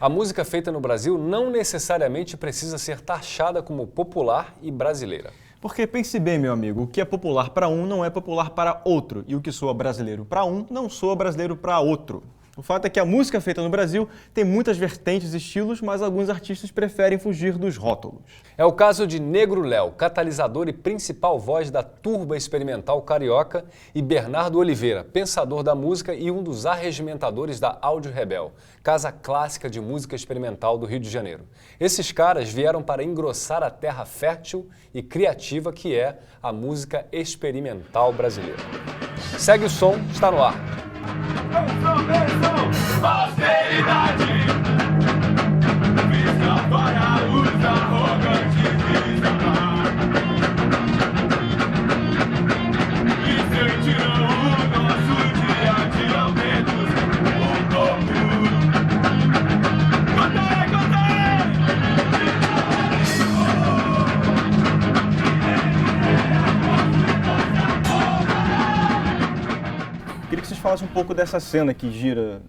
A música feita no Brasil não necessariamente precisa ser taxada como popular e brasileira. Porque pense bem, meu amigo, o que é popular para um não é popular para outro, e o que soa brasileiro para um não soa brasileiro para outro. O fato é que a música feita no Brasil tem muitas vertentes e estilos, mas alguns artistas preferem fugir dos rótulos. É o caso de Negro Léo, catalisador e principal voz da turba experimental carioca, e Bernardo Oliveira, pensador da música e um dos arregimentadores da Áudio Rebel, casa clássica de música experimental do Rio de Janeiro. Esses caras vieram para engrossar a terra fértil e criativa que é a música experimental brasileira. Segue o som, está no ar. Austeridade, visão para os arrogantes desamar, e sentirão o nosso dia de aumentos um pouco. Conta aí, conta aí! Queria que vocês falassem um pouco dessa cena que gira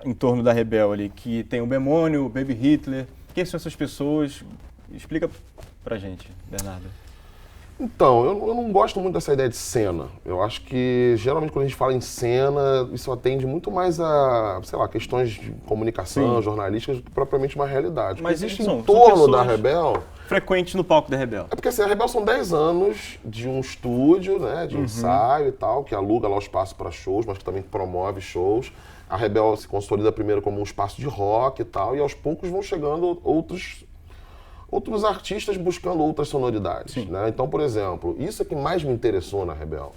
em torno da Rebel ali, que tem o Bemônio, o Baby Hitler. Quem são essas pessoas? Explica pra gente, Bernardo. Então, eu não gosto muito dessa ideia de cena. Eu acho que, geralmente, quando a gente fala em cena, isso atende muito mais a, sei lá, questões de comunicação, jornalísticas, do que propriamente uma realidade. Mas existe são em torno da pessoas Rebel... frequentes no palco da Rebel. É porque assim, a Rebel são 10 anos de um estúdio, né, de ensaio e tal, que aluga lá o espaço para shows, mas que também promove shows. A Rebel se consolida primeiro como um espaço de rock e tal, e aos poucos vão chegando outros artistas buscando outras sonoridades, né? Então, por exemplo, isso é que mais me interessou na Rebel.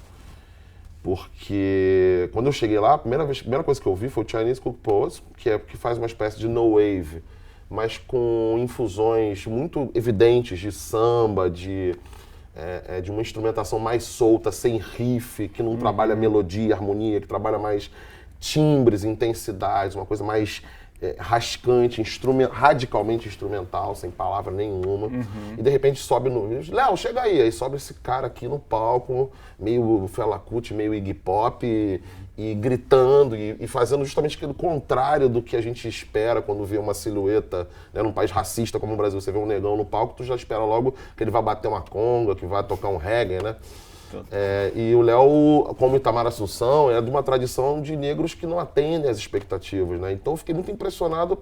Porque quando eu cheguei lá, a primeira coisa que eu vi foi o Chinese Cook Poets, que faz uma espécie de no wave, mas com infusões muito evidentes de samba, de uma instrumentação mais solta, sem riff, que não trabalha melodia, harmonia, que trabalha mais timbres, intensidades, uma coisa mais rascante, radicalmente instrumental, sem palavra nenhuma. E de repente sobe no... Léo, chega aí sobe esse cara aqui no palco, meio Fela Kuti, meio Iggy Pop, e gritando e fazendo justamente o contrário do que a gente espera quando vê uma silhueta, né, num país racista como o Brasil. Você vê um negão no palco, tu já espera logo que ele vai bater uma conga, que vai tocar um reggae, né? E o Léo, como Itamar Assunção, é de uma tradição de negros que não atendem às expectativas, né? Então eu fiquei muito impressionado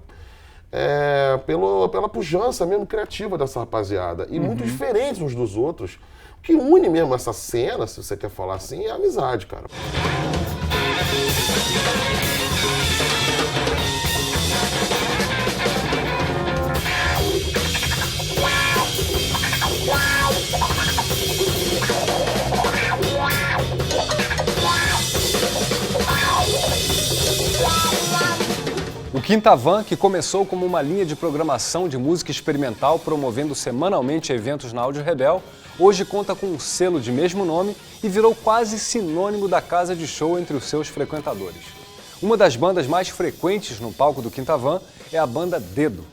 pela pujança mesmo criativa dessa rapaziada. E muito diferentes uns dos outros. O que une mesmo essa cena, se você quer falar assim, é a amizade, cara. O Quinta Van, que começou como uma linha de programação de música experimental promovendo semanalmente eventos na Áudio Rebel, hoje conta com um selo de mesmo nome e virou quase sinônimo da casa de show entre os seus frequentadores. Uma das bandas mais frequentes no palco do Quinta Van é a banda Dedo.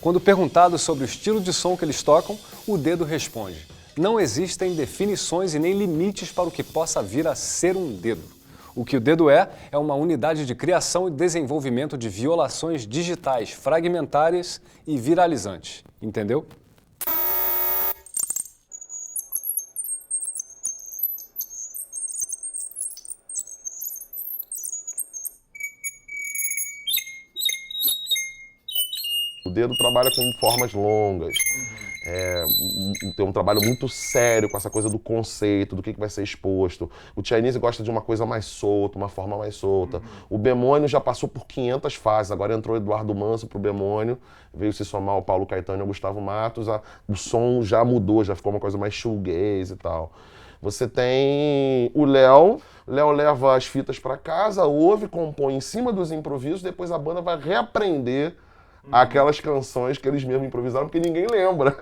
Quando perguntado sobre o estilo de som que eles tocam, o Dedo responde: não existem definições e nem limites para o que possa vir a ser um dedo. O que o Dedo é uma unidade de criação e desenvolvimento de violações digitais fragmentárias e viralizantes. Entendeu? O Dedo trabalha com formas longas. Tem um trabalho muito sério com essa coisa do conceito, do que vai ser exposto. O Chinese gosta de uma coisa mais solta, uma forma mais solta. O Bemônio já passou por 500 fases, agora entrou o Eduardo Manso pro Bemônio, veio se somar o Paulo Caetano e o Gustavo Matos, o som já mudou, já ficou uma coisa mais shoegaze e tal. Você tem o Léo leva as fitas para casa, ouve, compõe em cima dos improvisos, depois a banda vai reaprender aquelas canções que eles mesmos improvisaram, porque ninguém lembra.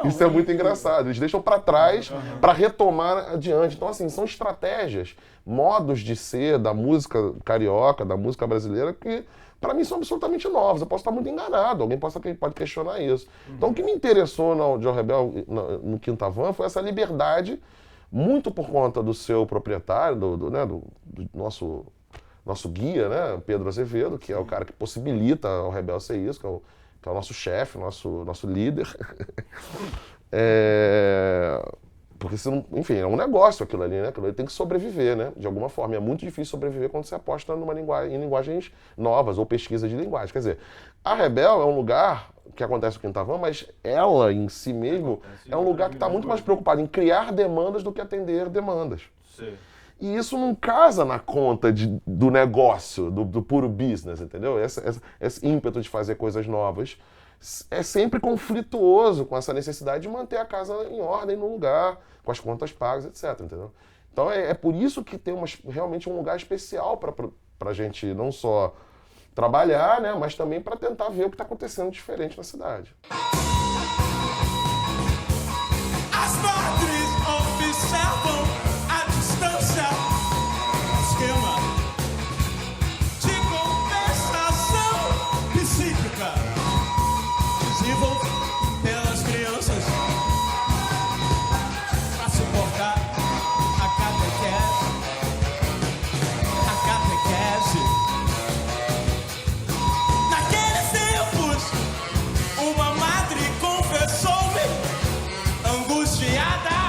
Isso é muito engraçado. Eles deixam para trás para retomar adiante. Então, assim, são estratégias, modos de ser da música carioca, da música brasileira, que para mim são absolutamente novos. Eu posso estar muito enganado, alguém pode questionar isso. Então, o que me interessou no Áudio Rebel, no Quinta Van, foi essa liberdade, muito por conta do seu proprietário, do nosso nosso guia, né, Pedro Azevedo, que é o cara que possibilita ao Rebel ser isso, que é o nosso chefe, nosso líder. Porque senão, enfim, é um negócio aquilo ali, né? Aquilo ali tem que sobreviver, né? De alguma forma. E é muito difícil sobreviver quando você aposta em linguagens novas ou pesquisa de linguagem. Quer dizer, a Rebel é um lugar que acontece no Quinta Van, mas ela em si mesmo é um lugar que está muito mais preocupado em criar demandas do que atender demandas. Sim. E isso não casa na conta do negócio, do puro business, entendeu? Esse ímpeto de fazer coisas novas é sempre conflituoso com essa necessidade de manter a casa em ordem no lugar, com as contas pagas, etc. Entendeu? Então é por isso que tem realmente um lugar especial para a gente não só trabalhar, né, mas também para tentar ver o que está acontecendo diferente na cidade. As madres observam a distância, esquema de compensação psíquica, visível pelas crianças, para suportar a catequese. Naqueles tempos, uma madre confessou-me angustiada.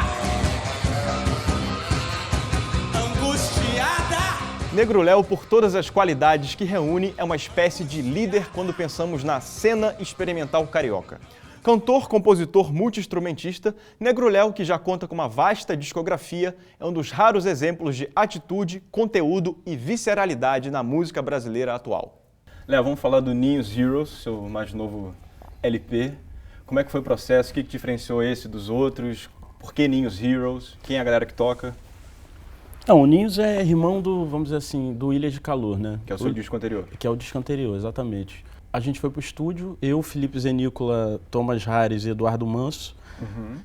Negro Léo, por todas as qualidades que reúne, é uma espécie de líder quando pensamos na cena experimental carioca. Cantor, compositor, multi-instrumentista, Negro Léo, que já conta com uma vasta discografia, é um dos raros exemplos de atitude, conteúdo e visceralidade na música brasileira atual. Léo, vamos falar do Ninhos Heroes, seu mais novo LP. Como é que foi o processo? O que diferenciou esse dos outros? Por que Ninhos Heroes? Quem é a galera que toca? Não, o Ninhos é irmão do, vamos dizer assim, do Ilha de Calor, né? Que é o seu disco anterior. Que é o disco anterior, exatamente. A gente foi pro estúdio, eu, Felipe Zenícola, Thomas Harris e Eduardo Manso.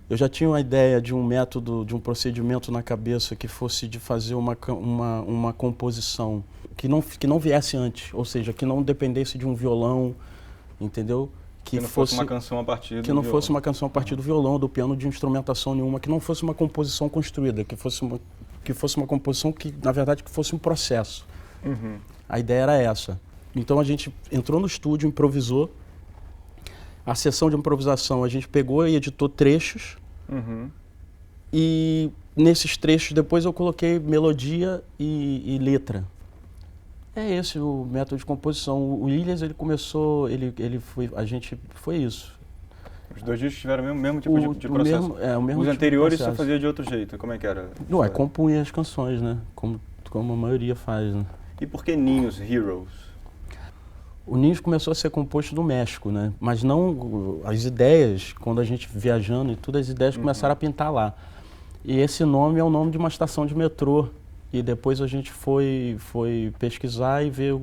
Eu já tinha uma ideia de um método, de um procedimento na cabeça que fosse de fazer uma composição que não viesse antes, ou seja, que não dependesse de um violão, entendeu? Que não fosse uma canção a partir do Que não violão. fosse uma canção a partir do violão, do piano, de instrumentação nenhuma, que não fosse uma composição construída, que fosse uma composição que, na verdade, que fosse um processo. A ideia era essa. Então a gente entrou no estúdio, improvisou. A sessão de improvisação a gente pegou e editou trechos. E nesses trechos depois eu coloquei melodia e letra. É esse o método de composição. O Ilhas, ele começou, foi isso. Os dois discos tiveram o mesmo tipo de processo? O mesmo Os tipo anteriores de só processo. fazia de outro jeito, como é que era? Não, compunha as canções, né? Como a maioria faz, né? E por que Ninhos Heroes? O Ninhos começou a ser composto no México, né? Mas não as ideias, quando a gente viajando e tudo, as ideias começaram a pintar lá. E esse nome é o nome de uma estação de metrô. E depois a gente foi pesquisar e ver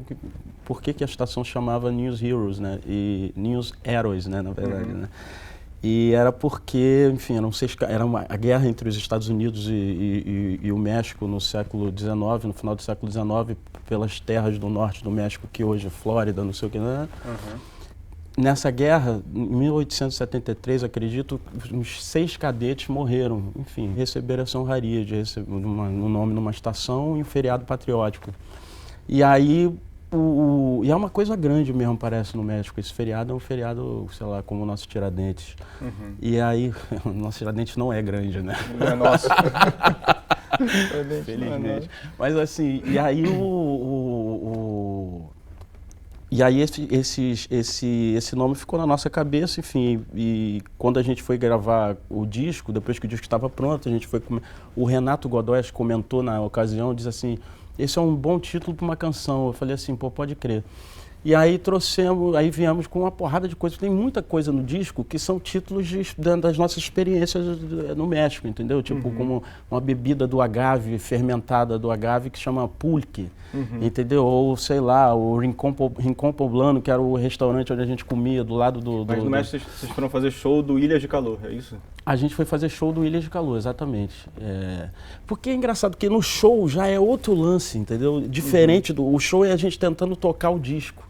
por que a estação chamava Ninhos Heroes, né? E Ninhos Heróis, né, na verdade, né? E era porque, enfim, era a guerra entre os Estados Unidos e o México no século XIX, no final do século XIX, pelas terras do norte do México, que hoje é Flórida, não sei o que, né? Nessa guerra, em 1873, acredito, uns 6 cadetes morreram, enfim, receberam essa honraria de receber um nome numa estação e um feriado patriótico. E aí, e é uma coisa grande mesmo, parece, no México. Esse feriado é um feriado, sei lá, como o nosso Tiradentes. E aí, o nosso Tiradentes não é grande, né? Não é nosso. Felizmente. Mas assim, e aí E aí esse nome ficou na nossa cabeça, enfim, e quando a gente foi gravar o disco, depois que o disco estava pronto, o Renato Godoy comentou na ocasião, diz assim, esse é um bom título para uma canção. Eu falei assim, pô, pode crer. E aí viemos com uma porrada de coisas. Tem muita coisa no disco que são títulos das nossas experiências no México, entendeu? Tipo, como uma bebida do agave, fermentada do agave, que chama pulque, entendeu? Ou, sei lá, o Rincón Poblano, que era o restaurante onde a gente comia, do lado do... Mas no México vocês foram fazer show do Ilhas de Calor, é isso? A gente foi fazer show do Ilhas de Calor, exatamente. Porque é engraçado que no show já é outro lance, entendeu? Diferente o show é a gente tentando tocar o disco.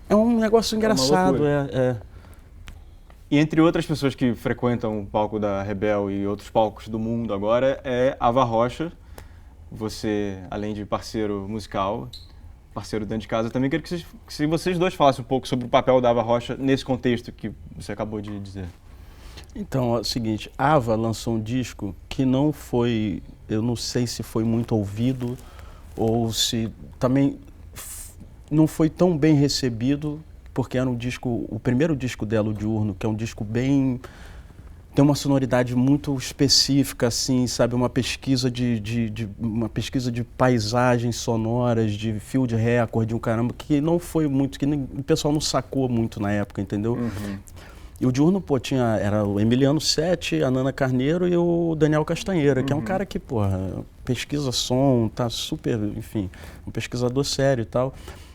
É um negócio engraçado, E entre outras pessoas que frequentam o palco da Rebel e outros palcos do mundo agora, é Ava Rocha. Você, além de parceiro musical, parceiro dentro de casa também, queria que vocês dois falassem um pouco sobre o papel da Ava Rocha nesse contexto que você acabou de dizer. Então, é o seguinte, Ava lançou um disco que não foi, eu não sei se foi muito ouvido ou se também não foi tão bem recebido, porque era um disco, o primeiro disco dela, o Diurno, que é um disco bem, tem uma sonoridade muito específica, assim, sabe, uma pesquisa uma pesquisa de paisagens sonoras, de field record, um caramba, que não foi muito, que o pessoal não sacou muito na época, entendeu? E o Diurno, pô, era o Emiliano Sete, a Nana Carneiro e o Daniel Castanheira, que é um cara que, porra, pesquisa som, tá super, enfim, um pesquisador sério e tal.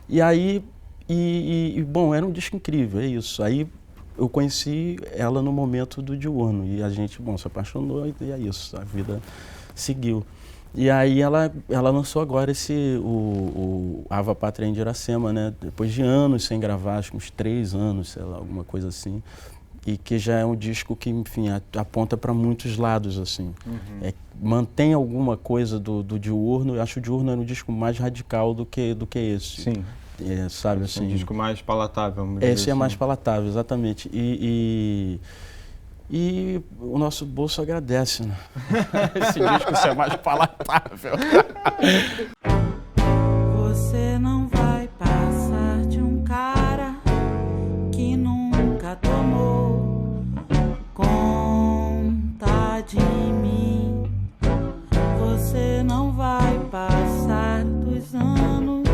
E aí, bom, era um disco incrível, é isso. Aí eu conheci ela no momento do Diurno e a gente, bom, se apaixonou e é isso, a vida seguiu. E aí ela lançou agora o Ava Pátria em Iracema, né? Depois de anos sem gravar, acho que uns 3 anos, sei lá, alguma coisa assim. E que já é um disco que, enfim, aponta para muitos lados, assim. Mantém alguma coisa do Diurno. Eu acho que o Diurno era um disco mais radical do que esse. Sim. Sabe, Esse é um assim, disco mais palatável. Vamos esse dizer é assim. mais palatável, exatamente. E o nosso bolso agradece, né? Esse disco ser mais palatável. Você não vai passar de um cara que nunca tomou conta de mim. Você não vai passar dos anos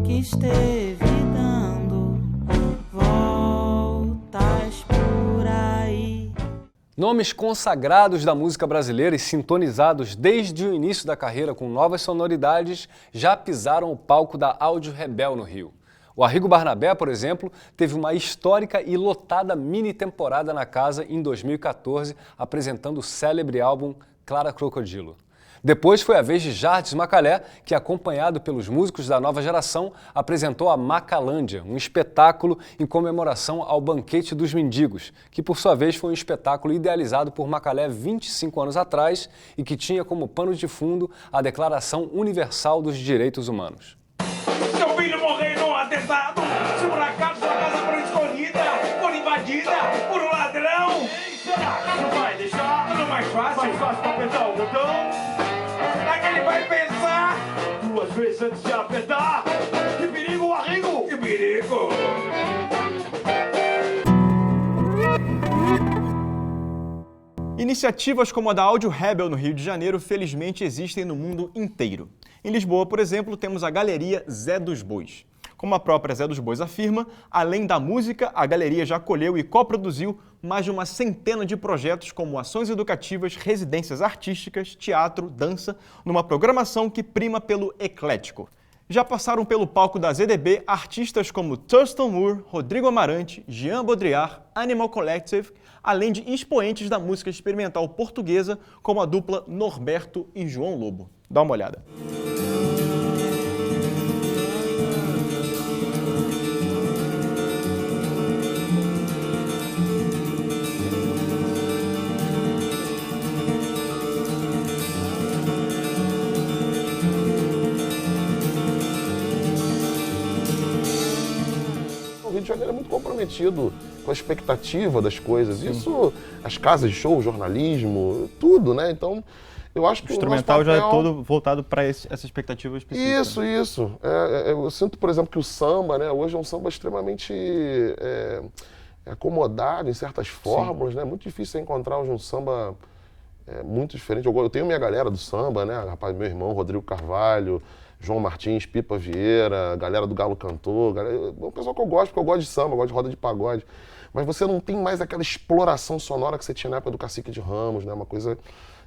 que esteve dando voltas por aí. Nomes consagrados da música brasileira e sintonizados desde o início da carreira com novas sonoridades já pisaram o palco da Áudio Rebel no Rio. O Arrigo Barnabé, por exemplo, teve uma histórica e lotada mini-temporada na casa em 2014, apresentando o célebre álbum Clara Crocodilo. Depois foi a vez de Jardes Macalé, que, acompanhado pelos músicos da nova geração, apresentou a Macalândia, um espetáculo em comemoração ao Banquete dos Mendigos, que por sua vez foi um espetáculo idealizado por Macalé 25 anos atrás e que tinha como pano de fundo a Declaração Universal dos Direitos Humanos. Seu filho morreu num atentado. Se por acaso sua casa for escolhida, for invadida por um ladrão. Será que não vai deixar? Não é mais fácil? Mais fácil pra apertar o botão? Será que ele vai pensar 2 vezes antes de apertar? Que perigo, Arrigo! Que perigo! Iniciativas como a da Áudio Rebel no Rio de Janeiro, felizmente, existem no mundo inteiro. Em Lisboa, por exemplo, temos a Galeria Zé dos Bois. Como a própria Zé dos Bois afirma, além da música, a galeria já acolheu e coproduziu mais de uma centena de projetos como ações educativas, residências artísticas, teatro, dança, numa programação que prima pelo eclético. Já passaram pelo palco da ZDB artistas como Thurston Moore, Rodrigo Amarante, Jean Baudrillard, Animal Collective, além de expoentes da música experimental portuguesa como a dupla Norberto e João Lobo. Dá uma olhada. O Rio de Janeiro é muito comprometido com a expectativa das coisas. Isso, as casas de show, jornalismo, tudo, né? Então, eu acho que O instrumental nosso já é papel... todo voltado para essa expectativa específica. Isso. Eu sinto, por exemplo, que o samba, né? Hoje é um samba extremamente acomodado em certas fórmulas, né? Muito difícil você encontrar hoje um samba muito diferente. Eu tenho minha galera do samba, né? Rapaz, meu irmão, Rodrigo Carvalho, João Martins, Pipa Vieira, galera do Galo Cantor, o pessoal que eu gosto, porque eu gosto de samba, eu gosto de roda de pagode. Mas você não tem mais aquela exploração sonora que você tinha na época do Cacique de Ramos, né? Uma coisa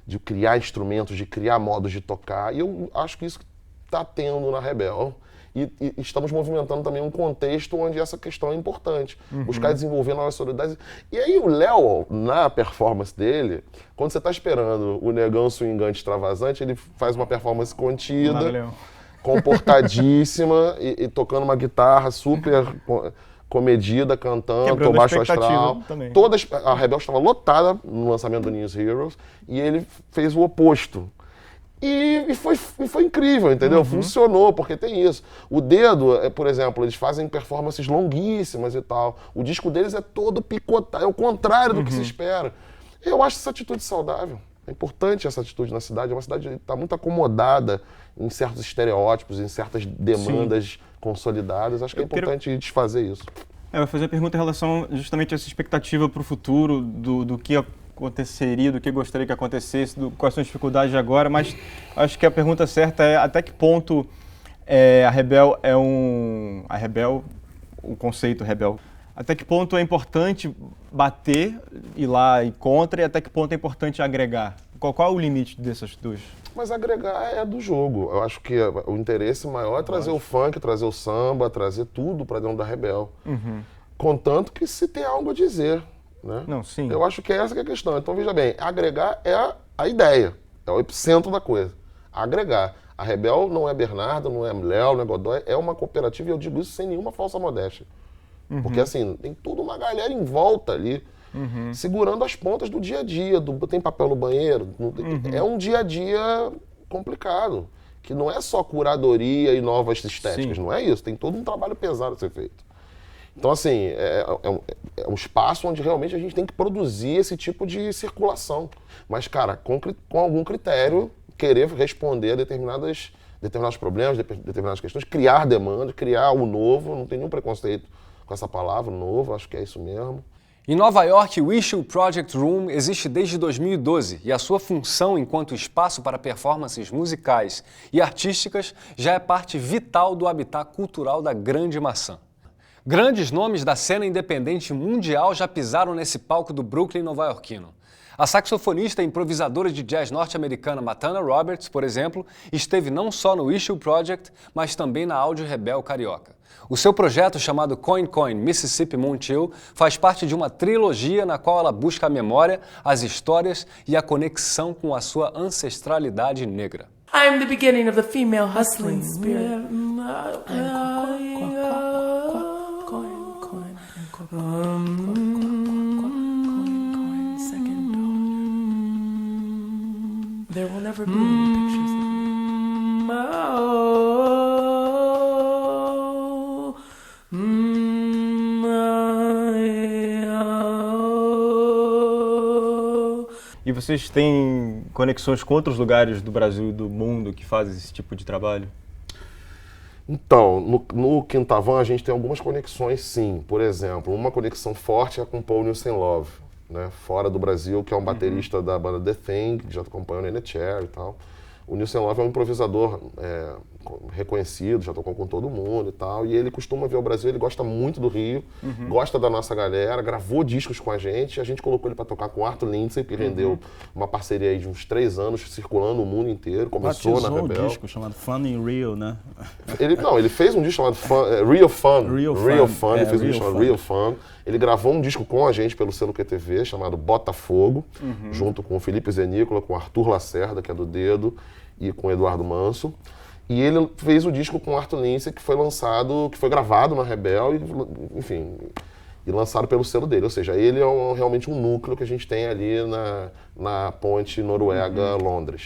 de criar instrumentos, de criar modos de tocar. E eu acho que isso está tendo na Rebel. E estamos movimentando também um contexto onde essa questão é importante. Buscar desenvolver novas sonoridades. E aí o Léo, na performance dele, quando você está esperando o negão swingante extravasante, ele faz uma performance contida, comportadíssima e tocando uma guitarra super comedida, cantando, Quebrando baixo a expectativa astral. também. A Rebel estava lotada no lançamento do News Heroes e ele fez o oposto. E foi incrível, entendeu? Funcionou, porque tem isso. O Dedo, por exemplo, eles fazem performances longuíssimas e tal. O disco deles é todo picotado, é o contrário do que se espera. Eu acho essa atitude saudável. É importante essa atitude na cidade. É uma cidade que está muito acomodada em certos estereótipos, em certas demandas consolidadas. Acho que é importante desfazer isso. Eu vou fazer uma pergunta em relação justamente a essa expectativa para o futuro, do que aconteceria, do que gostaria que acontecesse, quais são as dificuldades de agora, mas acho que a pergunta certa é até que ponto a Rebel o conceito Rebel, até que ponto é importante bater, ir lá e contra, e até que ponto é importante agregar? Qual é o limite dessas duas? Mas agregar é do jogo. Eu acho que o interesse maior é trazer o funk, trazer o samba, trazer tudo para dentro da Rebel. Contanto que se tem algo a dizer. Né? Não, sim. Eu acho que essa que é a questão. Então, veja bem, agregar é a ideia, é o epicentro da coisa. Agregar. A Rebel não é Bernardo, não é Léo, não é Godoy, é uma cooperativa e eu digo isso sem nenhuma falsa modéstia. Porque assim, tem toda uma galera em volta ali, segurando as pontas do dia a dia, tem papel no banheiro, é um dia a dia complicado, que não é só curadoria e novas estéticas, não é isso, tem todo um trabalho pesado a ser feito. Então, assim, é um espaço onde realmente a gente tem que produzir esse tipo de circulação. Mas, cara, com algum critério, querer responder a determinados problemas, determinadas questões, criar demanda, criar o novo, não tem nenhum preconceito com essa palavra, novo, acho que é isso mesmo. Em Nova York, o Issue Project Room existe desde 2012 e a sua função enquanto espaço para performances musicais e artísticas já é parte vital do habitat cultural da Grande Maçã. Grandes nomes da cena independente mundial já pisaram nesse palco do Brooklyn nova-iorquino. A saxofonista e improvisadora de jazz norte-americana Matana Roberts, por exemplo, esteve não só no Issue Project, mas também na Áudio Rebel carioca. O seu projeto, chamado Coin Coin Mississippi Moon Chill, faz parte de uma trilogia na qual ela busca a memória, as histórias e a conexão com a sua ancestralidade negra. I am the beginning of the female hustling spirit. There will never be any pictures of E vocês têm conexões com outros lugares do Brasil e do mundo que fazem esse tipo de trabalho? Então, no Quintavan a gente tem algumas conexões, sim. Por exemplo, uma conexão forte é com Paul Nielsen Love, né? Fora do Brasil, que é um baterista da banda The Thing, que já acompanhou o Nene Cher e tal. O Nielsen Love é um improvisador reconhecido, já tocou com todo mundo e tal. E ele costuma ver o Brasil, ele gosta muito do Rio, gosta da nossa galera, gravou discos com a gente colocou ele para tocar com o Arthur Lindsay, que rendeu uma parceria aí de uns 3 anos, circulando o mundo inteiro, começou na Rebel. Um disco chamado Fun in Real, né? Ele fez um disco chamado Real Fun. Ele fez um disco chamado Real Fun. Ele gravou um disco com a gente pelo selo QTV, chamado Botafogo, junto com o Felipe Zenícola, com o Arthur Lacerda, que é do Dedo, e com o Eduardo Manso. E ele fez o disco com o Arthur Lindsay, que foi gravado na Rebel, e lançado pelo selo dele. Ou seja, ele é realmente um núcleo que a gente tem ali na ponte Noruega-Londres.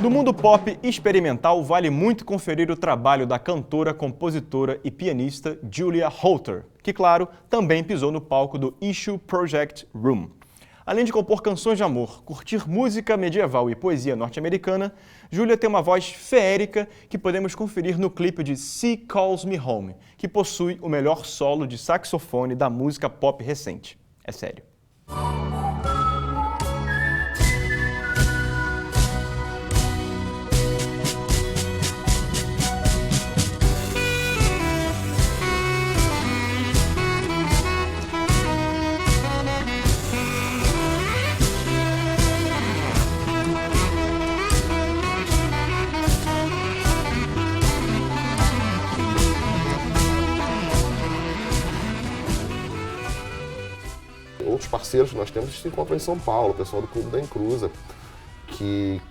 No mundo pop experimental, vale muito conferir o trabalho da cantora, compositora e pianista Julia Holter, que, claro, também pisou no palco do Issue Project Room. Além de compor canções de amor, curtir música medieval e poesia norte-americana, Julia tem uma voz feérica que podemos conferir no clipe de She Calls Me Home, que possui o melhor solo de saxofone da música pop recente. É sério. outros parceiros que nós temos se encontram em São Paulo, o pessoal do Clube da Encruza, que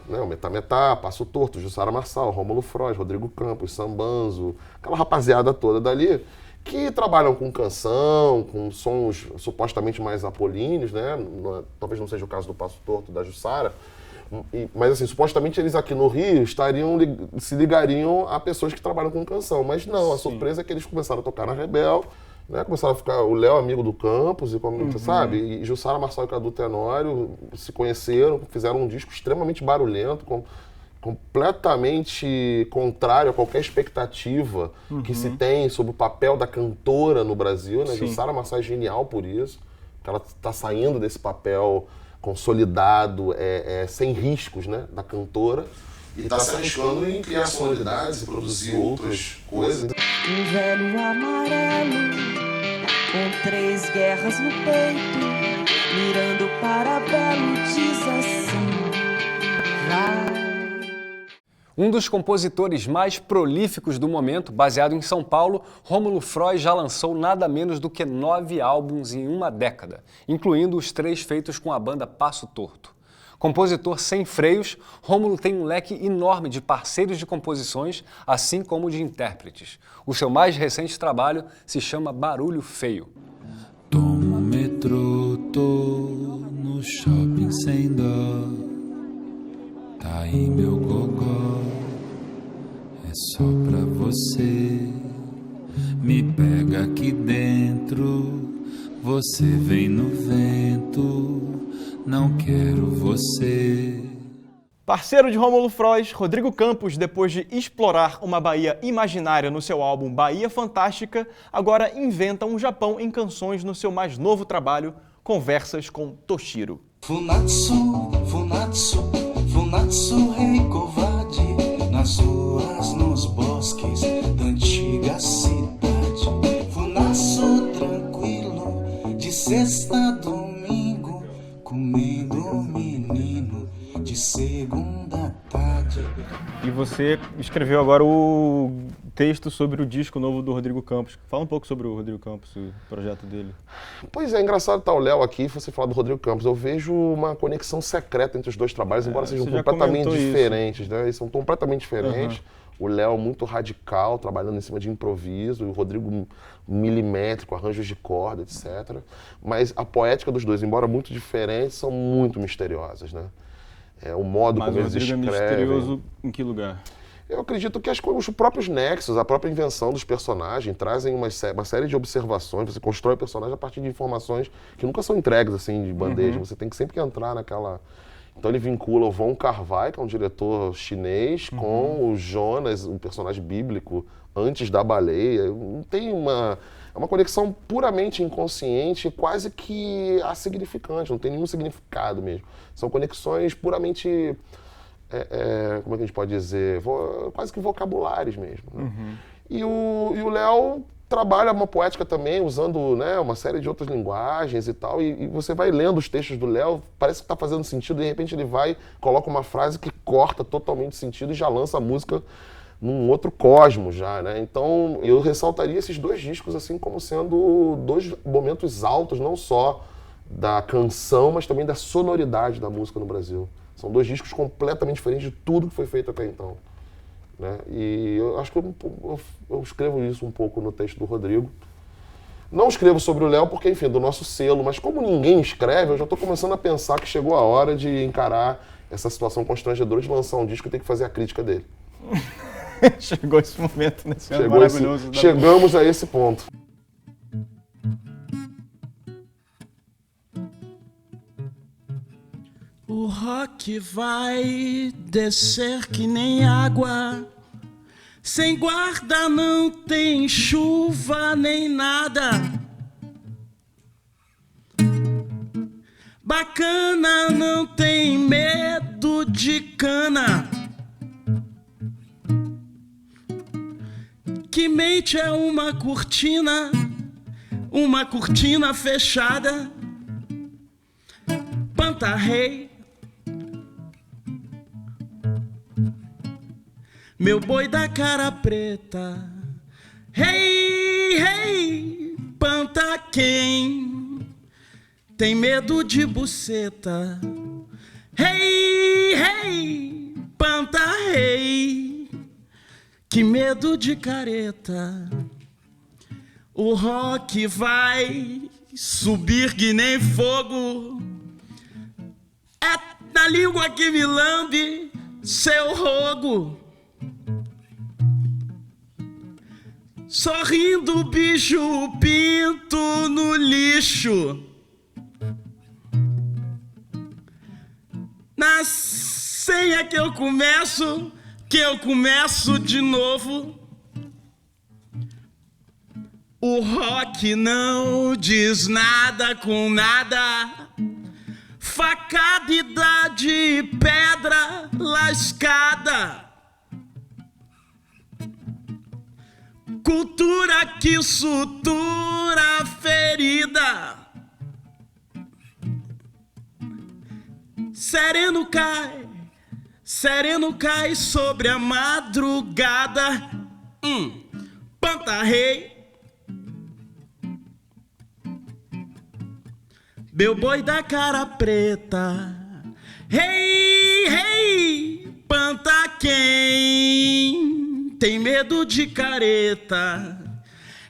o Metá, Passo Torto, Jussara Marçal, Rômulo Frois, Rodrigo Campos, Sambanzo, aquela rapaziada toda dali, que trabalham com canção, com sons supostamente mais apolíneos, né? Talvez não seja o caso do Passo Torto, da Jussara, mas assim, supostamente eles aqui no Rio se ligariam a pessoas que trabalham com canção, mas não, a surpresa é que eles começaram a tocar na Rebel, né? Começaram a ficar o Léo amigo do Campos, sabe? E Jussara Marçal e Cadu Tenório se conheceram, fizeram um disco extremamente barulhento, completamente contrário a qualquer expectativa que se tem sobre o papel da cantora no Brasil, né? Jussara Marçal é genial por isso, que ela está saindo desse papel consolidado, sem riscos, né? Da cantora, e está se arriscando em criar sonoridades e produzir outras coisas. Um velho amarelo, com 3 guerras no peito, mirando para Belo, diz assim: vai. Um dos compositores mais prolíficos do momento, baseado em São Paulo, Rômulo Frois já lançou nada menos do que 9 álbuns em uma década, incluindo os 3 feitos com a banda Passo Torto. Compositor sem freios, Rômulo tem um leque enorme de parceiros de composições, assim como de intérpretes. O seu mais recente trabalho se chama Barulho Feio. Tomo metrô, tô no shopping sem dó. Tá aí meu gogó, é só pra você. Me pega aqui dentro, você vem no vento, não quero você. Parceiro de Rômulo Frois, Rodrigo Campos, depois de explorar uma Bahia imaginária no seu álbum Bahia Fantástica, agora inventa um Japão em canções no seu mais novo trabalho, Conversas com Toshiro. Funatsu, Funatsu, Funatsu, rei covarde, nas ruas, nos bosques da antiga cidade. Funatsu tranquilo, de sexta a domingo, comendo menino de segunda tarde. E você escreveu agora o texto sobre o disco novo do Rodrigo Campos. Fala um pouco sobre o Rodrigo Campos, o projeto dele. Pois é, engraçado estar o Léo aqui e você falar do Rodrigo Campos. Eu vejo uma conexão secreta entre os dois trabalhos, embora sejam completamente diferentes, né? Eles são completamente diferentes. O Léo muito radical, trabalhando em cima de improviso, e o Rodrigo milimétrico, arranjos de corda, etc. Mas a poética dos dois, embora muito diferentes, são muito misteriosas, né? O modo como eles escrevem. Mas o Rodrigo é misterioso em que lugar? Eu acredito que os próprios nexos, a própria invenção dos personagens trazem uma série de observações. Você constrói o personagem a partir de informações que nunca são entregues assim de bandeja. Você tem que sempre entrar naquela... Então ele vincula o Von Kar-wai, que é um diretor chinês, com o Jonas, um personagem bíblico, antes da baleia. Não tem uma... É uma conexão puramente inconsciente, quase que asignificante, não tem nenhum significado mesmo. São conexões puramente... como é que a gente pode dizer? Quase que vocabulários mesmo. Né? E o Léo trabalha uma poética também, usando, né, uma série de outras linguagens e tal, e você vai lendo os textos do Léo, parece que está fazendo sentido, e de repente ele vai, coloca uma frase que corta totalmente o sentido e já lança a música num outro cosmos já, né? Então eu ressaltaria esses 2 discos assim como sendo 2 momentos altos, não só da canção, mas também da sonoridade da música no Brasil. São 2 discos completamente diferentes de tudo que foi feito até então, né? E eu acho que eu escrevo isso um pouco no texto do Rodrigo. Não escrevo sobre o Léo porque, enfim, do nosso selo, mas como ninguém escreve, eu já estou começando a pensar que chegou a hora de encarar essa situação constrangedora de lançar um disco e ter que fazer a crítica dele. Chegou esse momento, né? Maravilhoso. Chegamos a esse ponto. O rock vai descer que nem água, sem guarda não tem chuva nem nada. Bacana não tem medo de cana. Que mente é uma cortina fechada. Pantarrei, meu boi da cara preta. Hey, hey, panta quem tem medo de buceta. Hey, hey, pantarrei, que medo de careta. O rock vai subir que nem fogo. É na língua que me lambe seu rogo. Sorrindo, bicho, pinto no lixo. Na senha que eu começo de novo. O rock não diz nada com nada. Facada e dá de pedra lascada. Cultura que sutura ferida. Sereno cai sobre a madrugada. Pantarrei, meu boi da cara preta. Hey, hey, panta quem tem medo de careta.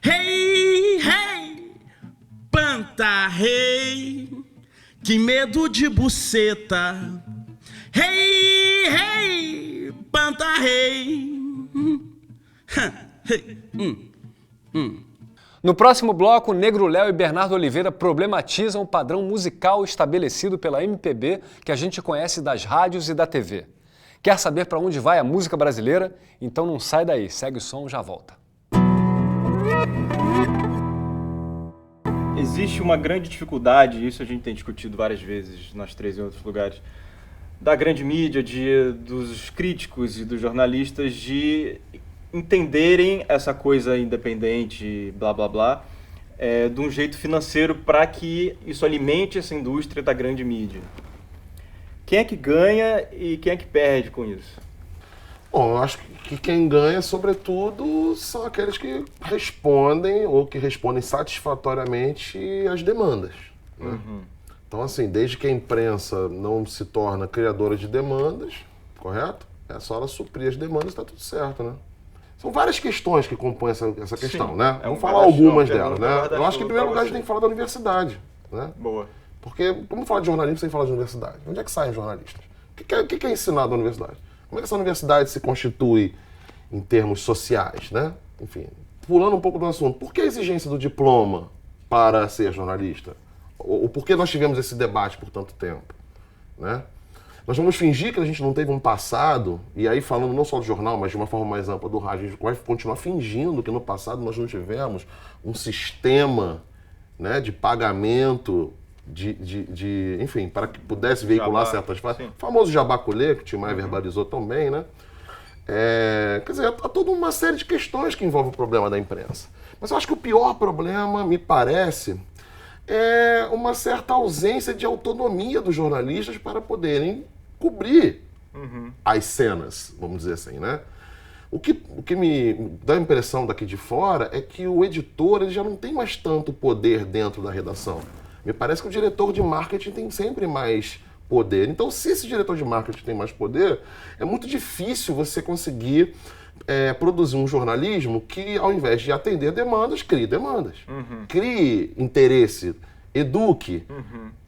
Hey, hey, pantarrei, que medo de buceta. Hey, hey, pantarrei. No próximo bloco, Negro Léo e Bernardo Oliveira problematizam o padrão musical estabelecido pela MPB que a gente conhece das rádios e da TV. Quer saber para onde vai a música brasileira? Então não sai daí, segue o som, já volta. Existe uma grande dificuldade, isso a gente tem discutido várias vezes, nós três em outros lugares, da grande mídia, dos críticos e dos jornalistas de entenderem essa coisa independente, blá blá blá, de um jeito financeiro para que isso alimente essa indústria da grande mídia. Quem é que ganha e quem é que perde com isso? Bom, eu acho que quem ganha, sobretudo, são aqueles que respondem ou que respondem satisfatoriamente às demandas, né? Então, assim, desde que a imprensa não se torna criadora de demandas, correto? É só ela suprir as demandas e está tudo certo, né? São várias questões que compõem essa questão, sim, né? Vamos falar algumas delas, né? Eu acho que, em primeiro lugar, a gente tem que falar da universidade, né? Boa. Porque, como falar de jornalismo sem falar de universidade? Onde é que saem os jornalistas? O que é ensinado na universidade? Como é que essa universidade se constitui em termos sociais, né? Enfim, pulando um pouco do assunto, por que a exigência do diploma para ser jornalista? Ou por que nós tivemos esse debate por tanto tempo, né? Nós vamos fingir que a gente não teve um passado, e aí falando não só do jornal, mas de uma forma mais ampla do rádio, a gente vai continuar fingindo que no passado nós não tivemos um sistema, né, de pagamento, enfim, para que pudesse veicular certas fases. O famoso jabaculê, que o Tim Maia verbalizou tão bem, né? Quer dizer, há toda uma série de questões que envolvem o problema da imprensa. Mas eu acho que o pior problema, me parece, é uma certa ausência de autonomia dos jornalistas para poderem cobrir as cenas, vamos dizer assim, né? O que me dá a impressão daqui de fora é que o editor ele já não tem mais tanto poder dentro da redação. Me parece que o diretor de marketing tem sempre mais poder. Então, se esse diretor de marketing tem mais poder, é muito difícil você conseguir produzir um jornalismo que, ao invés de atender demandas, crie demandas. Crie interesse, eduque,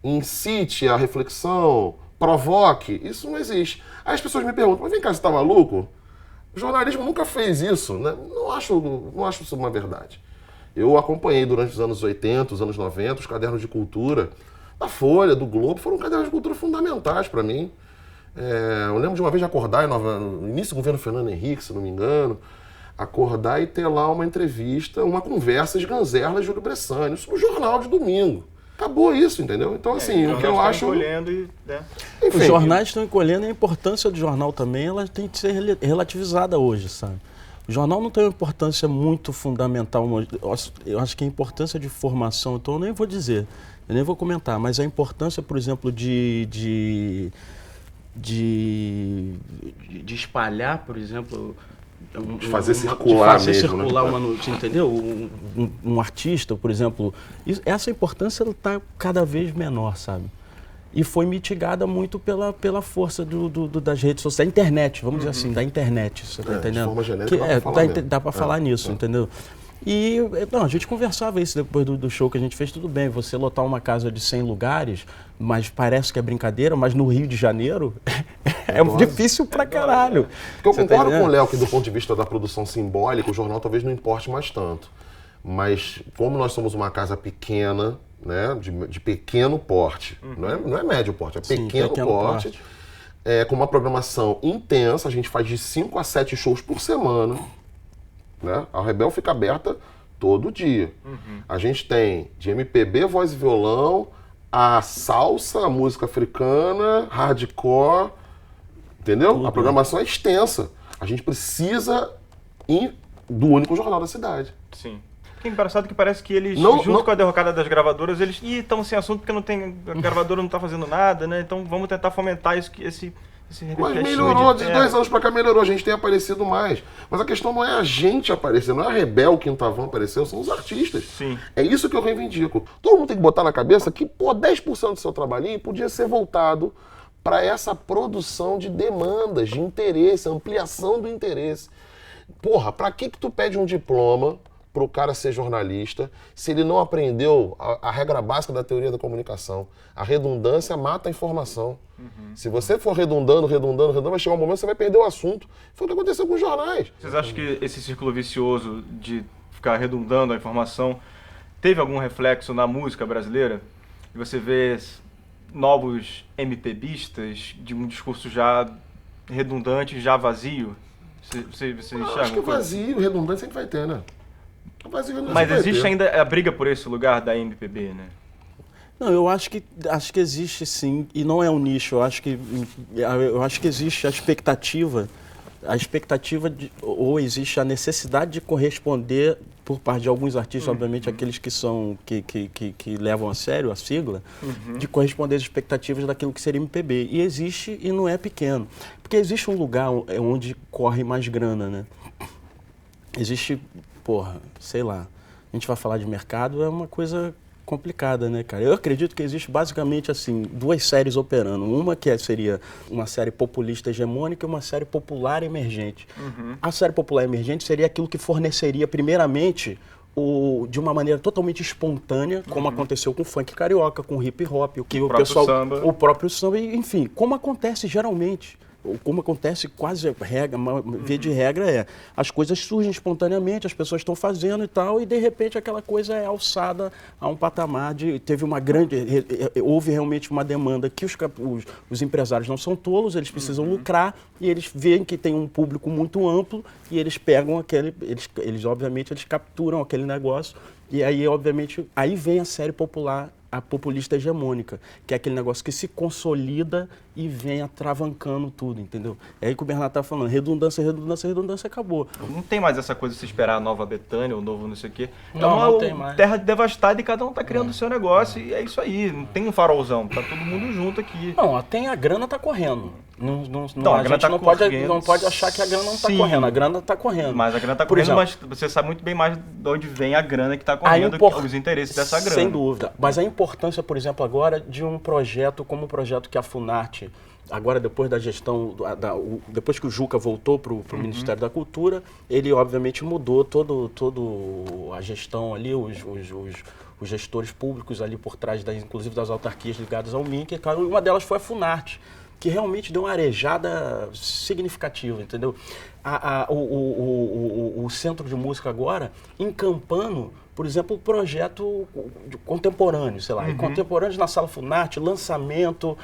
incite a reflexão, provoque. Isso não existe. Aí as pessoas me perguntam, mas vem cá, você tá maluco? O jornalismo nunca fez isso, né? Não acho isso uma verdade. Eu acompanhei durante os anos 80, os anos 90, os cadernos de cultura da Folha, do Globo, foram cadernos de cultura fundamentais para mim. Eu lembro de uma vez de acordar, no início do governo Fernando Henrique, se não me engano, acordar e ter lá uma entrevista, uma conversa de Ganzerla e Júlio Bressani, isso no jornal de domingo. Acabou isso, entendeu? Então, assim, o que eu acho... Enfim, os jornais estão encolhendo e a importância do jornal também ela tem que ser relativizada hoje, sabe? O jornal não tem uma importância muito fundamental. Eu acho que a importância de formação, então eu nem vou dizer, eu nem vou comentar, mas a importância, por exemplo, de espalhar, por exemplo, De fazer circular de fazer mesmo, circular né? uma notícia, entendeu? Um artista, por exemplo, essa importância está cada vez menor, sabe? E foi mitigada muito pela força das redes sociais, da internet, vamos dizer assim, da internet, você tá entendendo? De forma genérica, dá para falar nisso, entendeu? E a gente conversava isso depois do show que a gente fez, tudo bem, você lotar uma casa de 100 lugares, mas parece que é brincadeira, mas no Rio de Janeiro é difícil pra caralho. Porque eu concordo com o Léo que do ponto de vista da produção simbólica, o jornal talvez não importe mais tanto. Mas como nós somos uma casa pequena, né, de pequeno porte, não é médio porte, é pequeno porte. Com uma programação intensa, a gente faz de 5 a 7 shows por semana. Né? A Rebel fica aberta todo dia. A gente tem de MPB, voz e violão, a salsa, a música africana, hardcore, entendeu? Tudo. A programação é extensa. A gente precisa ir do único jornal da cidade. Sim. Que engraçado que parece que eles, com a derrocada das gravadoras, eles estão sem assunto porque a gravadora não está fazendo nada, né? Então vamos tentar fomentar esse Mas melhorou, de 2 anos pra cá melhorou, a gente tem aparecido mais. Mas a questão não é a gente aparecer, não é a Rebel, o Quintavan apareceu, são os artistas. Sim. É isso que eu reivindico. Todo mundo tem que botar na cabeça que, 10% do seu trabalhinho podia ser voltado para essa produção de demandas, de interesse, ampliação do interesse. Porra, pra que tu pede um diploma pro cara ser jornalista se ele não aprendeu a regra básica da teoria da comunicação? A redundância mata a informação. Se você for redundando, vai chegar um momento que você vai perder o assunto. Foi o que aconteceu com os jornais. Vocês acham que esse círculo vicioso de ficar redundando a informação teve algum reflexo na música brasileira? E você vê novos MPBistas de um discurso já redundante, já vazio? Você enxerga? Acho que vazio, redundante sempre vai ter, né? Mas existe ainda a briga por esse lugar da MPB, né? Não, eu acho que existe sim, e não é um nicho, eu acho que existe a expectativa ou existe a necessidade de corresponder por parte de alguns artistas, obviamente aqueles que levam a sério a sigla, de corresponder às expectativas daquilo que seria MPB. E existe, e não é pequeno, porque existe um lugar onde corre mais grana, né? Existe, sei lá, a gente vai falar de mercado, é uma coisa complicada, né, cara? Eu acredito que existe basicamente, assim, 2 séries operando. Uma que seria uma série populista hegemônica e uma série popular emergente. A série popular emergente seria aquilo que forneceria, primeiramente, de uma maneira totalmente espontânea, como aconteceu com o funk carioca, com o hip hop, o próprio samba, enfim, como acontece geralmente. Como acontece quase via de regra as coisas surgem espontaneamente, as pessoas estão fazendo e tal, e de repente aquela coisa é alçada a um patamar houve realmente uma demanda que os empresários não são tolos, eles precisam lucrar, e eles veem que tem um público muito amplo, e eles pegam eles capturam aquele negócio, e aí obviamente, aí vem a série popular, a populista hegemônica, que é aquele negócio que se consolida e vem atravancando tudo, entendeu? É aí que o Bernardo tá falando, redundância, acabou. Não tem mais essa coisa de se esperar a nova Betânia, o novo não sei o quê. Não tem mais. Terra devastada e cada um tá criando o seu negócio, e é isso aí, não tem um farolzão, tá todo mundo junto aqui. Não, tem a grana tá correndo. A grana tá correndo. Não pode achar que a grana não tá correndo, a grana tá correndo. Mas a grana tá correndo, mas você sabe muito bem mais de onde vem a grana que tá correndo, os interesses dessa grana. Sem dúvida. Mas a importância, por exemplo, agora de um projeto como o projeto que a Funarte, agora depois da gestão, depois que o Juca voltou para o Ministério da Cultura, ele obviamente mudou todo a gestão ali, os gestores públicos ali por trás, inclusive das autarquias ligadas ao MINC, e uma delas foi a Funarte, que realmente deu uma arejada significativa, entendeu? O Centro de Música agora, encampando, por exemplo, o projeto contemporâneo, sei lá, contemporâneos na Sala Funarte, lançamento,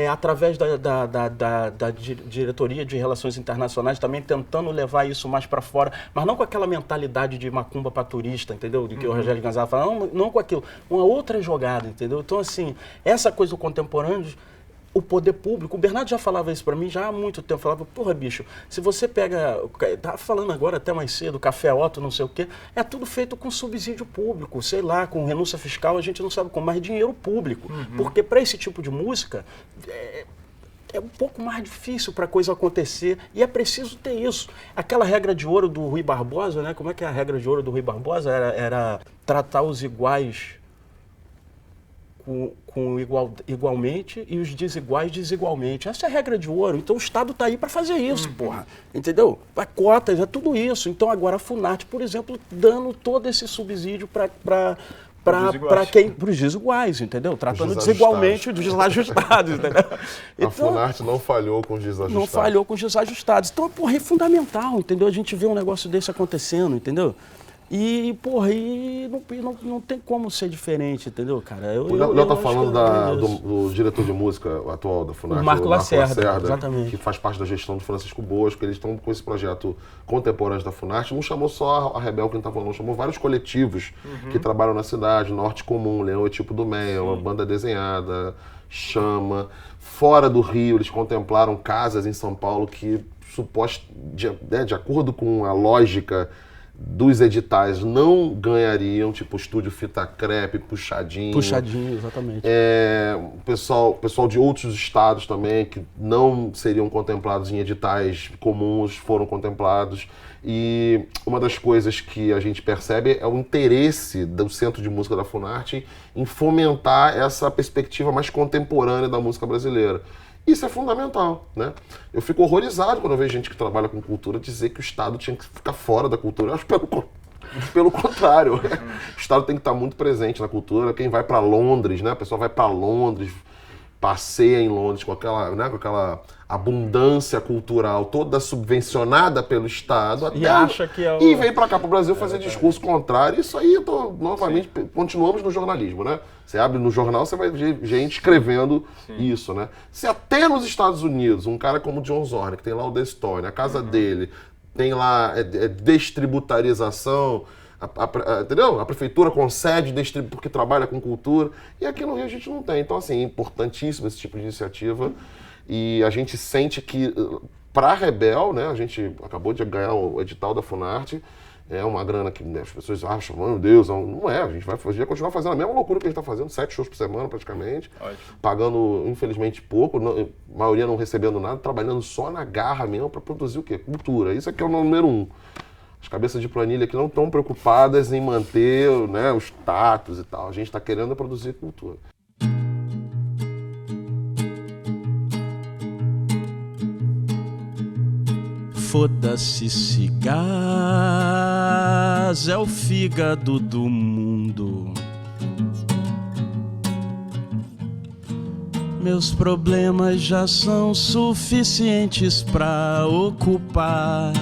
através da Diretoria de Relações Internacionais, também tentando levar isso mais para fora, mas não com aquela mentalidade de macumba para turista, entendeu? De que o Rogério Gonzalo fala, não com aquilo, uma outra jogada, entendeu? Então, assim, essa coisa do contemporâneo, o poder público, o Bernardo já falava isso para mim já há muito tempo, falava, porra, bicho, se você pega, tá falando agora até mais cedo, Café Otto, não sei o quê, é tudo feito com subsídio público, sei lá, com renúncia fiscal, a gente não sabe como, mas dinheiro público, porque para esse tipo de música, é um pouco mais difícil para a coisa acontecer e é preciso ter isso. Aquela regra de ouro do Rui Barbosa, né? Como é que é a regra de ouro do Rui Barbosa? Era tratar os iguais igualmente e os desiguais desigualmente. Essa é a regra de ouro. Então o Estado está aí para fazer isso, porra. Entendeu? Para cotas, é tudo isso. Então agora a Funarte, por exemplo, dando todo esse subsídio para os desiguais, entendeu? Tratando desigualmente os desajustados, entendeu? A Funarte não falhou com os desajustados. Não falhou com os desajustados. Então, porra, é fundamental, entendeu? A gente vê um negócio desse acontecendo, entendeu? E, porra, não tem como ser diferente, entendeu, cara? O Léo tá falando do diretor de música atual da Funarte, o Marco Lacerda, exatamente. Que faz parte da gestão do Francisco Bosco. Eles estão com esse projeto contemporâneo da Funarte. Não chamou só a Rebel, quem tá falando, chamou vários coletivos que trabalham na cidade, Norte Comum, Leão e Tipo do Meia, uma banda desenhada, Chama. Fora do Rio, eles contemplaram casas em São Paulo que, de acordo com a lógica dos editais, não ganhariam, tipo Estúdio Fita Crepe, Puxadinho. Puxadinho, exatamente. Pessoal de outros estados também, que não seriam contemplados em editais comuns, foram contemplados. E uma das coisas que a gente percebe é o interesse do Centro de Música da Funarte em fomentar essa perspectiva mais contemporânea da música brasileira. Isso é fundamental, né? Eu fico horrorizado quando eu vejo gente que trabalha com cultura dizer que o Estado tinha que ficar fora da cultura. Eu acho pelo contrário. O Estado tem que estar muito presente na cultura. Quem vai para Londres, né? A pessoa vai para Londres, passeia em Londres com aquela abundância cultural toda subvencionada pelo Estado e acha que e vem para cá, para o Brasil, fazer discurso contrário. Isso aí, novamente, continuamos no jornalismo, né? Você abre no jornal, você vai ver gente escrevendo isso, né? Se até nos Estados Unidos, um cara como John Zorn, que tem lá o The Stone, a casa dele, tem lá destributarização, entendeu? A prefeitura concede porque trabalha com cultura, e aqui no Rio a gente não tem. Então, assim, é importantíssimo esse tipo de iniciativa, e a gente sente que, para a Rebel, né, a gente acabou de ganhar o edital da Funarte, é uma grana que, né, as pessoas acham, meu Deus, não é, a gente vai continuar fazendo a mesma loucura que a gente está fazendo, 7 shows por semana praticamente, pagando, infelizmente, pouco, a maioria não recebendo nada, trabalhando só na garra mesmo para produzir o quê? Cultura. Isso aqui é o número 1. As cabeças de planilha aqui não estão preocupadas em manter, né, o status e tal. A gente está querendo produzir cultura. Foda-se esse gás, é o fígado do mundo. Meus problemas já são suficientes pra ocupar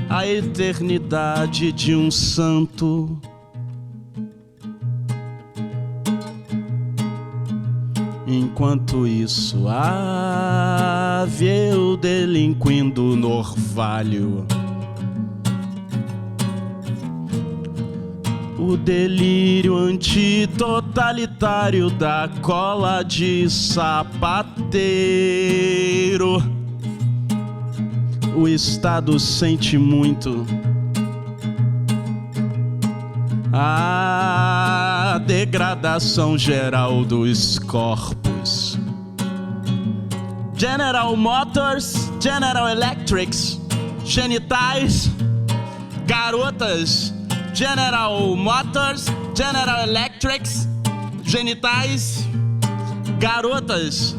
a eternidade de um santo. Enquanto isso, ave eu delinquindo no orvalho. O delírio antitotalitário da cola de sapateiro. O Estado sente muito a degradação geral dos corpos. General Motors, General Electrics, genitais, garotas. General Motors, General Electrics, genitais, garotas.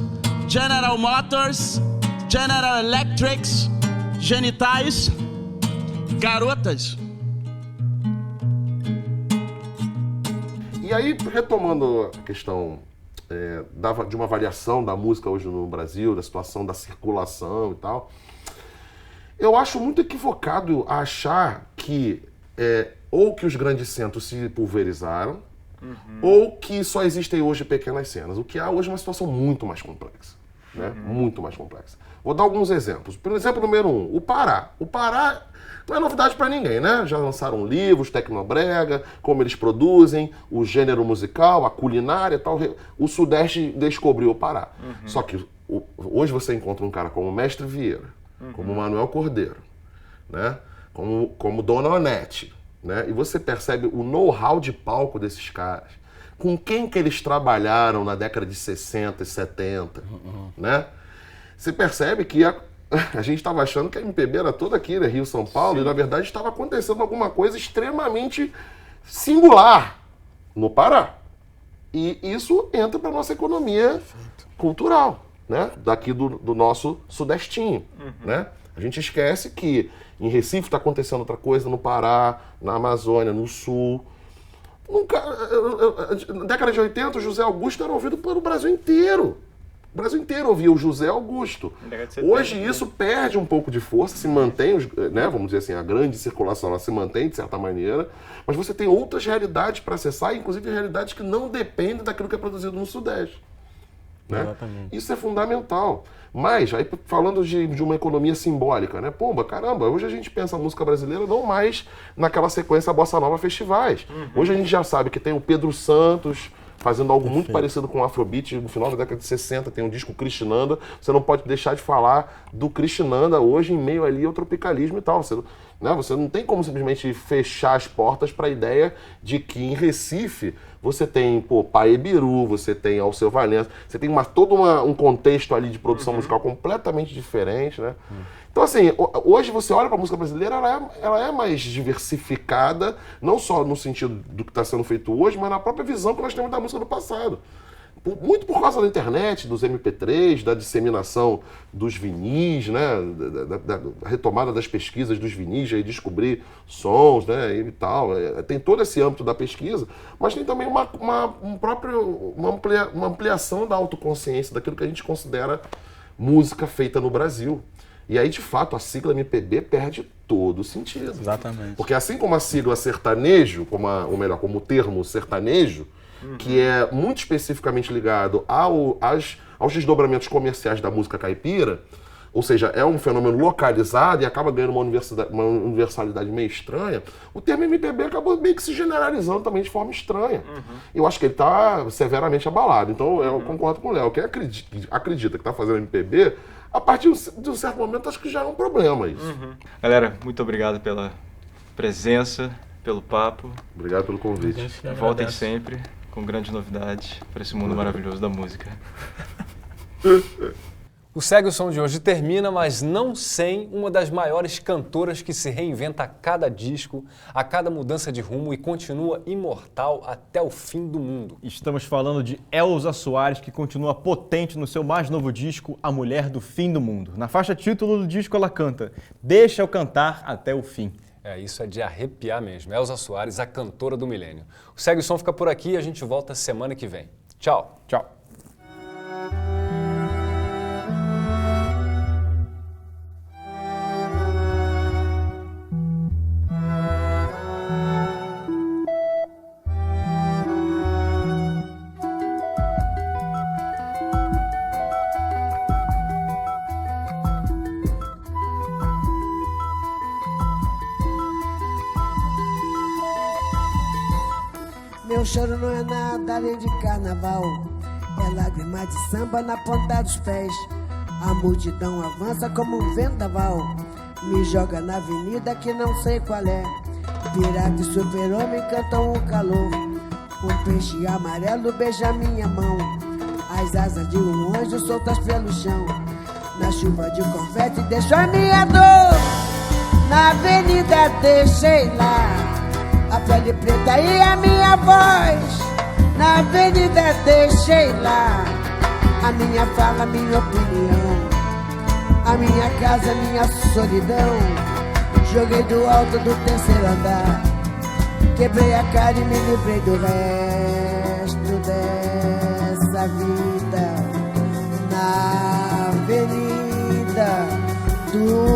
General Motors, General Electrics, genitais, garotas. E aí, retomando a questão de uma variação da música hoje no Brasil, da situação da circulação e tal, eu acho muito equivocado achar que ou que os grandes centros se pulverizaram, ou que só existem hoje pequenas cenas. O que há hoje é uma situação muito mais complexa, né? Muito mais complexa. Vou dar alguns exemplos. Por exemplo, número 1, o Pará. O Pará não é novidade para ninguém, né? Já lançaram livros, Tecnobrega, como eles produzem, o gênero musical, a culinária e tal. O Sudeste descobriu o Pará. Só que hoje você encontra um cara como o Mestre Vieira, como o Manuel Cordeiro, né? Como Dona Onete, né? E você percebe o know-how de palco desses caras. Com quem que eles trabalharam na década de 60 e 70, né? você percebe que a gente estava achando que a MPB era toda aqui, né? Rio, São Paulo, e na verdade estava acontecendo alguma coisa extremamente singular no Pará. E isso entra para a nossa economia cultural, né? Daqui do nosso sudestinho, né? A gente esquece que em Recife está acontecendo outra coisa, no Pará, na Amazônia, no Sul. Na década de 80, o José Augusto era ouvido pelo Brasil inteiro. O Brasil inteiro ouvia o José Augusto. Hoje isso perde um pouco de força, se mantém, né, vamos dizer assim, a grande circulação ela se mantém de certa maneira, mas você tem outras realidades para acessar, inclusive realidades que não dependem daquilo que é produzido no Sudeste. Né? Exatamente. Isso é fundamental. Mas, aí falando de uma economia simbólica, né? Pomba, caramba, hoje a gente pensa a música brasileira não mais naquela sequência Bossa Nova Festivais. Hoje a gente já sabe que tem o Pedro Santos fazendo algo muito parecido com o Afrobeat. No final da década de 60 tem um disco Krishnanda. Você não pode deixar de falar do Krishnanda hoje em meio ali ao tropicalismo e tal. Você não tem como simplesmente fechar as portas para a ideia de que em Recife você tem Paebiru, você tem Alceu Valença, você tem todo um contexto ali de produção musical completamente diferente, né? Então, assim, hoje você olha para a música brasileira, ela é mais diversificada, não só no sentido do que está sendo feito hoje, mas na própria visão que nós temos da música do passado. Muito por causa da internet, dos MP3, da disseminação dos vinis, né? Da retomada das pesquisas dos vinis, aí descobrir sons, né? E tal. Tem todo esse âmbito da pesquisa, mas tem também uma ampliação da autoconsciência, daquilo que a gente considera música feita no Brasil. E aí, de fato, a sigla MPB perde todo o sentido. Exatamente. Porque assim como a sigla sertanejo, como o termo sertanejo, que é muito especificamente ligado aos desdobramentos comerciais da música caipira, ou seja, é um fenômeno localizado e acaba ganhando uma universalidade meio estranha, o termo MPB acabou meio que se generalizando também de forma estranha. Eu acho que ele está severamente abalado. Então, eu concordo com o Léo. Quem acredita que está fazendo MPB, a partir de um certo momento, acho que já é um problema isso. Galera, muito obrigado pela presença, pelo papo. Obrigado pelo convite. Voltem sempre com grandes novidades para esse mundo maravilhoso da música. O Segue o Som de hoje termina, mas não sem uma das maiores cantoras que se reinventa a cada disco, a cada mudança de rumo e continua imortal até o fim do mundo. Estamos falando de Elza Soares, que continua potente no seu mais novo disco, A Mulher do Fim do Mundo. Na faixa título do disco ela canta, Deixa eu cantar até o fim. Isso é de arrepiar mesmo. Elza Soares, a cantora do milênio. O Segue o Som fica por aqui e a gente volta semana que vem. Tchau. Tchau. Meu choro não é nada além de carnaval, é lágrima de samba na ponta dos pés. A multidão avança como um vendaval, me joga na avenida que não sei qual é. Pirata e super-homem cantam o calor, um peixe amarelo beija minha mão. As asas de um anjo soltas pelo chão, na chuva de confete deixo a minha dor. Na avenida deixei lá a pele preta e a minha voz. Na avenida deixei lá a minha fala, minha opinião, a minha casa, minha solidão. Joguei do alto do terceiro andar, quebrei a cara e me livrei do resto dessa vida. Na avenida do